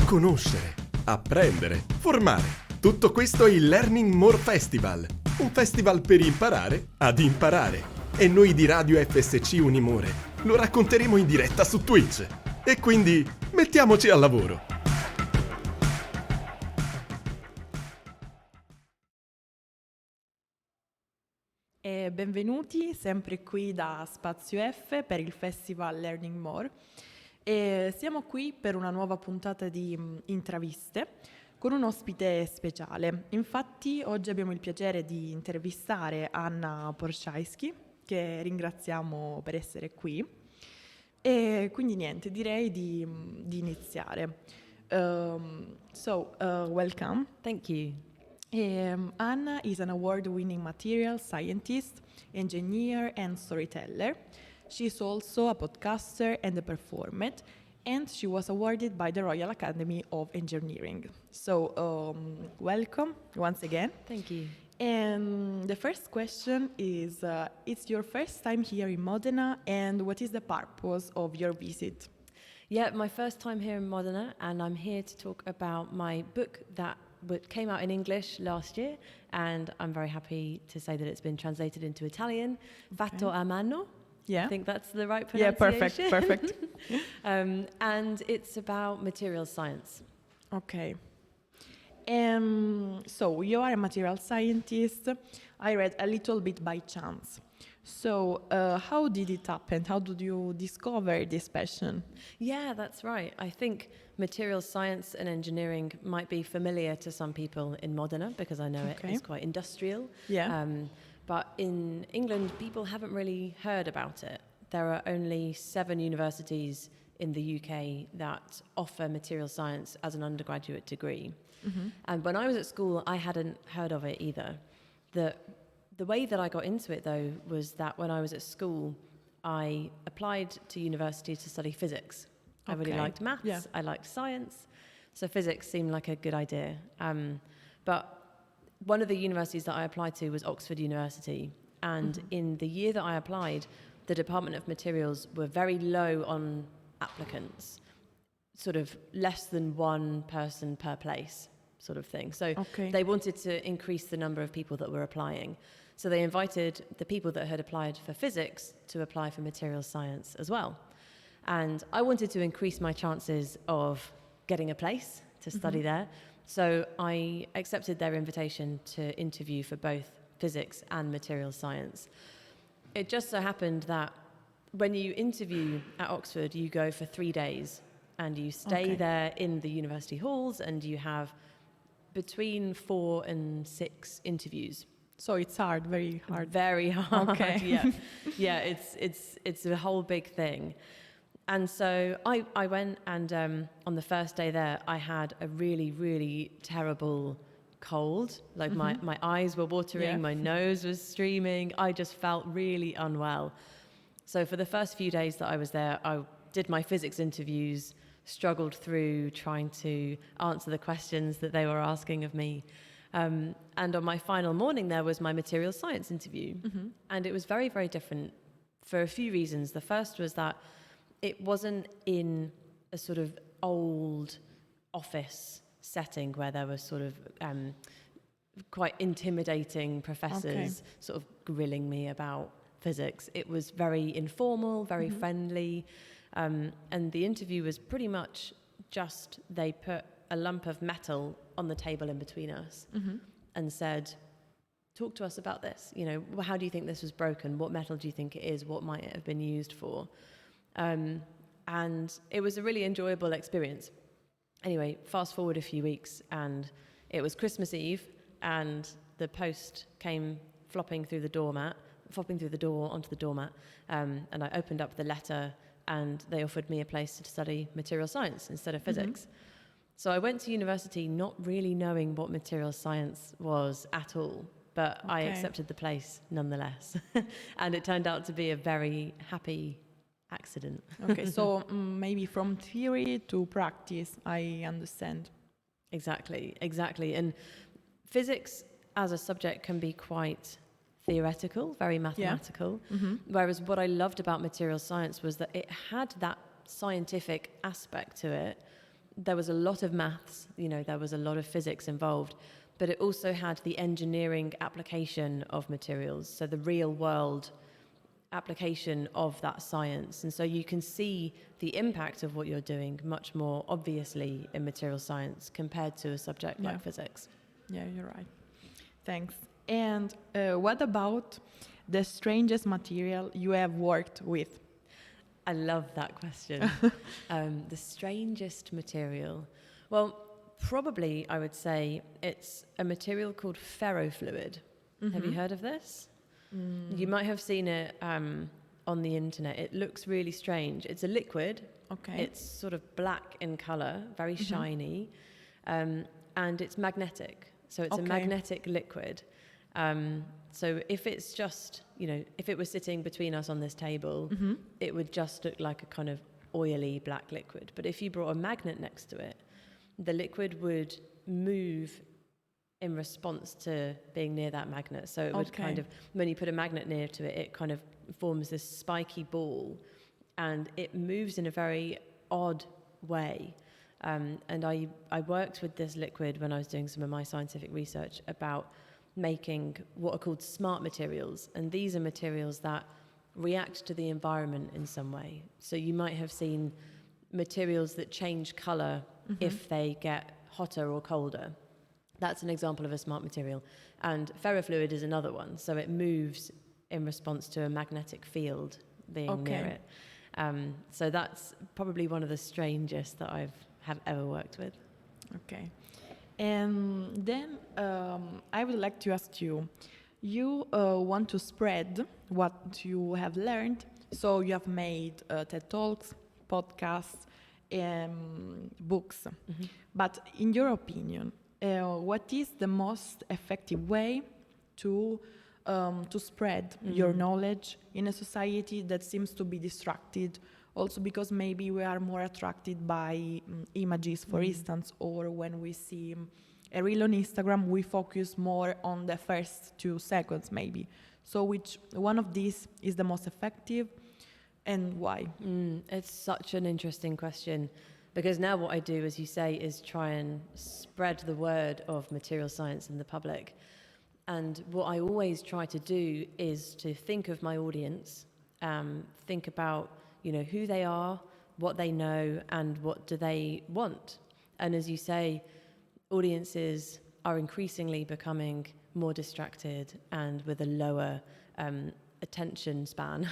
Conoscere, apprendere, formare. Tutto questo è il Learning More Festival, un festival per imparare ad imparare. E noi di Radio FSC-Unimore lo racconteremo in diretta su Twitch. E quindi mettiamoci al lavoro. E benvenuti sempre qui da Spazio F per il Festival Learning More. E siamo qui per una nuova puntata di Intraviste con un ospite speciale. Infatti oggi abbiamo il piacere di intervistare Anna Ploszajski, che ringraziamo per essere qui. E quindi niente, direi di iniziare. Welcome. Thank you. Anna is an award-winning material scientist, engineer and storyteller. She is also a podcaster and a performer, and she was awarded by the Royal Academy of Engineering. So, welcome once again. Thank you. And the first question is, it's your first time here in Modena, and what is the purpose of your visit? Yeah, my first time here in Modena, and I'm here to talk about my book that came out in English last year, and I'm very happy to say that it's been translated into Italian. Fatto a mano. Yeah. I think that's the right pronunciation. Yeah, perfect. And it's about material science. Okay. So you are a material scientist. I read a little bit by chance. So how did it happen? How did you discover this passion? Yeah, that's right. I think material science and engineering might be familiar to some people in Modena because I know it is quite industrial. Yeah. But in England, people haven't really heard about it. There are only 7 universities in the UK that offer material science as an undergraduate degree. Mm-hmm. And when I was at school, I hadn't heard of it either. The way that I got into it, though, was that when I was at school, I applied to university to study physics. I really liked maths, I liked science, so physics seemed like a good idea. But one of the universities that I applied to was Oxford University, and in the year that I applied, the Department of Materials were very low on applicants, sort of less than one person per place sort of thing. So they wanted to increase the number of people that were applying. So they invited the people that had applied for physics to apply for material science as well. And I wanted to increase my chances of getting a place to study there. So I accepted their invitation to interview for both physics and material science. It just so happened that when you interview at Oxford, you go for 3 days and you stay there in the university halls and you have between 4 and 6 interviews. So it's hard, very hard. Very hard. Okay. Yeah, it's a whole big thing. And so I went and on the first day there, I had a really, really terrible cold. Like my eyes were watering, my nose was streaming. I just felt really unwell. So for the first few days that I was there, I did my physics interviews, struggled through trying to answer the questions that they were asking of me. And on my final morning, there was my material science interview. And it was very, very different for a few reasons. The first was that it wasn't in a sort of old office setting where there was sort of quite intimidating professors sort of grilling me about physics. It was very informal, very friendly. And the interview was pretty much just they put a lump of metal on the table in between us and said, talk to us about this. You know, how do you think this was broken? What metal do you think it is? What might it have been used for? And it was a really enjoyable experience. Anyway, fast forward a few weeks and it was Christmas Eve and the post came flopping through the door onto the doormat. And I opened up the letter and they offered me a place to study material science instead of physics. So I went to university not really knowing what material science was at all, but I accepted the place nonetheless. And it turned out to be a very happy accident. Okay, so maybe from theory to practice, I understand. Exactly. And physics as a subject can be quite theoretical, very mathematical, whereas what I loved about material science was that it had that scientific aspect to it, there was a lot of maths, there was a lot of physics involved, but it also had the engineering application of materials, so the real world application of that science. And so you can see the impact of what you're doing much more obviously in material science compared to a subject like physics. Yeah, you're right. Thanks. And what about the strangest material you have worked with? I love that question. The strangest material. Well, probably I would say it's a material called ferrofluid. Have you heard of this? You might have seen it on the internet. It looks really strange. It's a liquid. Okay. It's sort of black in color, very shiny, and it's magnetic. So it's a magnetic liquid. So if it's just, if it was sitting between us on this table, it would just look like a kind of oily black liquid. But if you brought a magnet next to it, the liquid would move in response to being near that magnet. So it would kind of, when you put a magnet near to it, it kind of forms this spiky ball, and it moves in a very odd way. And I worked with this liquid when I was doing some of my scientific research about making what are called smart materials. And these are materials that react to the environment in some way. So you might have seen materials that change color if they get hotter or colder. That's an example of a smart material. And ferrofluid is another one. So it moves in response to a magnetic field being near it. So that's probably one of the strangest that have ever worked with. Okay. And then I would like to ask you, you want to spread what you have learned. So you have made TED Talks, podcasts, books. But in your opinion, what is the most effective way to spread your knowledge in a society that seems to be distracted? Also because maybe we are more attracted by images, for instance, or when we see a reel on Instagram, we focus more on the first 2 seconds maybe. So which one of these is the most effective and why? It's such an interesting question. Because now what I do, as you say, is try and spread the word of material science in the public. And what I always try to do is to think of my audience, think about, who they are, what they know, and what do they want. And as you say, audiences are increasingly becoming more distracted and with a lower attention span.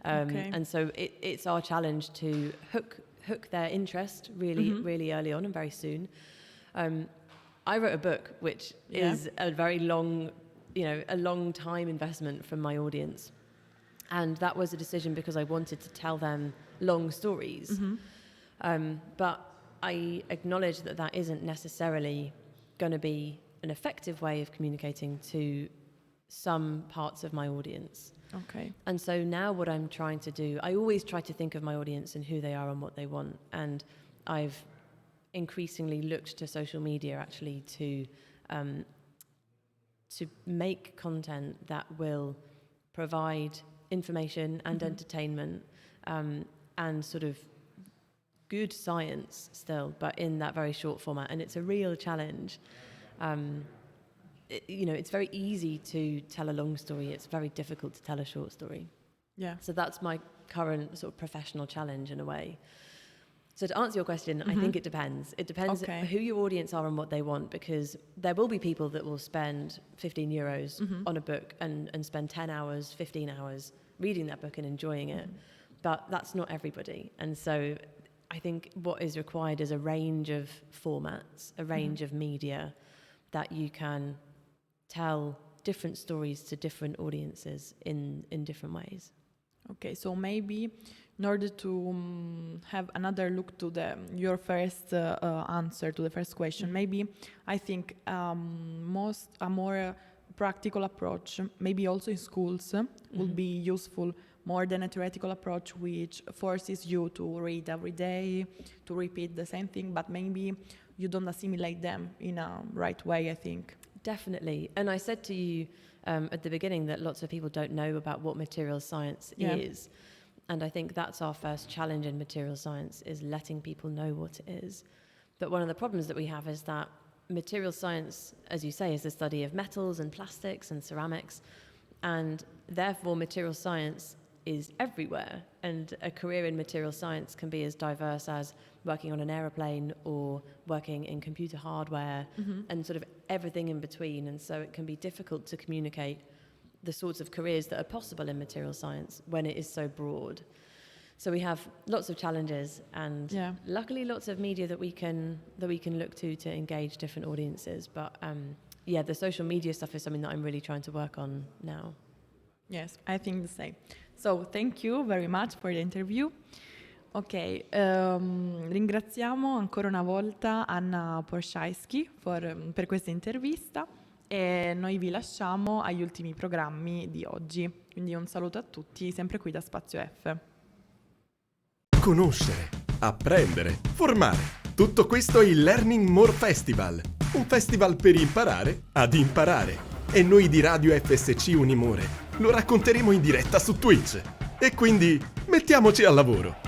And so it's our challenge to hook their interest really early on and very soon. I wrote a book which is a very long, a long time investment from my audience. And that was a decision because I wanted to tell them long stories. But I acknowledge that isn't necessarily going to be an effective way of communicating to some parts of my audience. Okay. And so now what I'm trying to do, I always try to think of my audience and who they are and what they want. And I've increasingly looked to social media actually to make content that will provide information and entertainment and sort of good science still, but in that very short format. And it's a real challenge. It's very easy to tell a long story. It's very difficult to tell a short story. Yeah. So that's my current sort of professional challenge in a way. So to answer your question, I think it depends. It depends who your audience are and what they want, because there will be people that will spend €15 on a book and spend 10 hours, 15 hours reading that book and enjoying it. But that's not everybody. And so I think what is required is a range of formats, a range of media that you can tell different stories to different audiences in different ways. Okay, so maybe in order to have another look to your first answer to the first question, maybe I think a more practical approach, maybe also in schools, would be useful more than a theoretical approach which forces you to read every day, to repeat the same thing, but maybe you don't assimilate them in a right way, I think. Definitely. And I said to you at the beginning that lots of people don't know about what material science is. And I think that's our first challenge in material science, is letting people know what it is. But one of the problems that we have is that material science, as you say, is the study of metals and plastics and ceramics, and therefore material science is everywhere, and a career in material science can be as diverse as working on an aeroplane or working in computer hardware and sort of everything in between, and so it can be difficult to communicate the sorts of careers that are possible in material science when it is so broad. So we have lots of challenges, and luckily lots of media that we can look to engage different audiences. But the social media stuff is something that I'm really trying to work on now. Yes, I think the same. So thank you very much for the interview. Ok, ringraziamo ancora una volta Anna Ploszajski per questa intervista e noi vi lasciamo agli ultimi programmi di oggi. Quindi un saluto a tutti, sempre qui da Spazio F. Conoscere, apprendere, formare. Tutto questo è il Learning More Festival, un festival per imparare ad imparare. E noi di Radio FSC-Unimore lo racconteremo in diretta su Twitch. E quindi mettiamoci al lavoro.